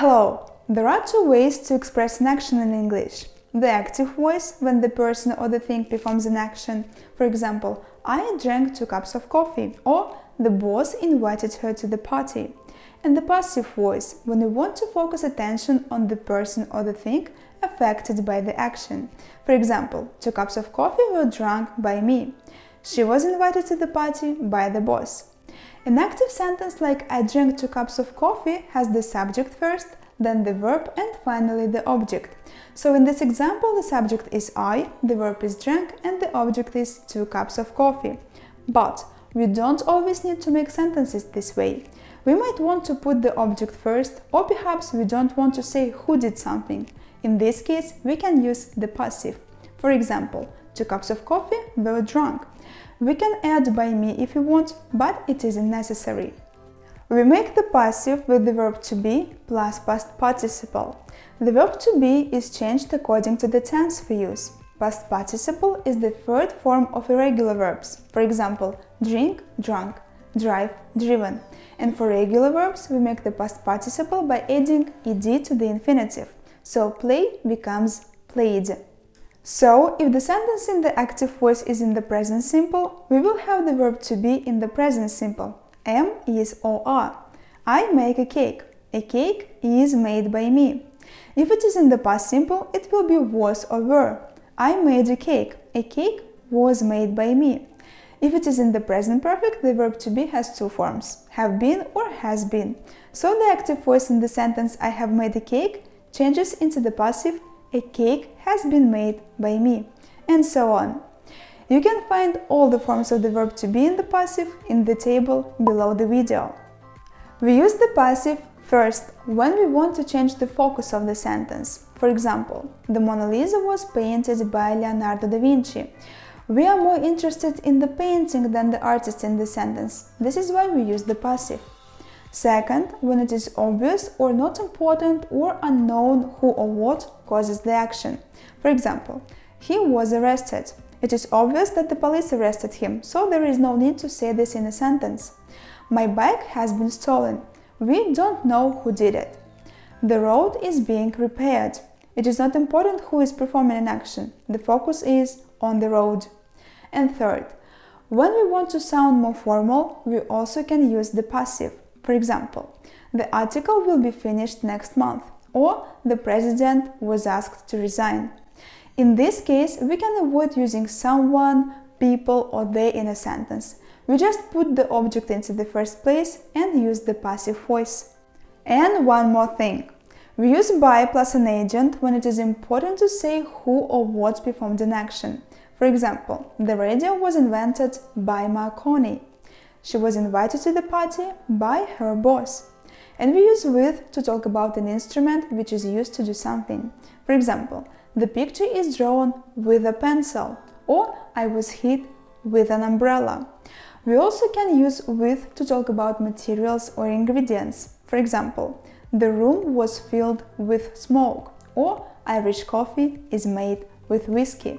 Hello! There are two ways to express an action in English. The active voice, when the person or the thing performs an action. For example, I drank 2 cups of coffee, or the boss invited her to the party. And the passive voice, when we want to focus attention on the person or the thing affected by the action. For example, 2 cups of coffee were drunk by me. She was invited to the party by the boss. An active sentence like I drank 2 cups of coffee has the subject first, then the verb, and finally the object. So in this example, the subject is I, the verb is drank, and the object is 2 cups of coffee. But we don't always need to make sentences this way. We might want to put the object first, or perhaps we don't want to say who did something. In this case, we can use the passive. For example, 2 cups of coffee were drunk. We can add by me if we want, but it isn't necessary. We make the passive with the verb to be plus past participle. The verb to be is changed according to the tense we use. Past participle is the third form of irregular verbs. For example, drink, drunk, drive, driven. And for regular verbs, we make the past participle by adding ed to the infinitive. So play becomes played. So, if the sentence in the active voice is in the present simple, we will have the verb to be in the present simple. Am, is, or are. I make a cake. A cake is made by me. If it is in the past simple, it will be was or were. I made a cake. A cake was made by me. If it is in the present perfect, the verb to be has 2 forms, have been or has been. So the active voice in the sentence I have made a cake changes into the passive a cake has been made by me, and so on. You can find all the forms of the verb to be in the passive in the table below the video. We use the passive first when we want to change the focus of the sentence. For example, the Mona Lisa was painted by Leonardo da Vinci. We are more interested in the painting than the artist in the sentence. This is why we use the passive. Second, when it is obvious or not important or unknown who or what causes the action. For example, he was arrested. It is obvious that the police arrested him, so there is no need to say this in a sentence. My bike has been stolen. We don't know who did it. The road is being repaired. It is not important who is performing an action. The focus is on the road. And third, when we want to sound more formal, we also can use the passive. For example, the article will be finished next month, or the president was asked to resign. In this case, we can avoid using someone, people, or they in a sentence. We just put the object into the first place and use the passive voice. And one more thing. We use by plus an agent when it is important to say who or what performed an action. For example, the radio was invented by Marconi. She was invited to the party by her boss. And we use with to talk about an instrument which is used to do something. For example, the picture is drawn with a pencil, or I was hit with an umbrella. We also can use with to talk about materials or ingredients. For example, the room was filled with smoke, or Irish coffee is made with whiskey.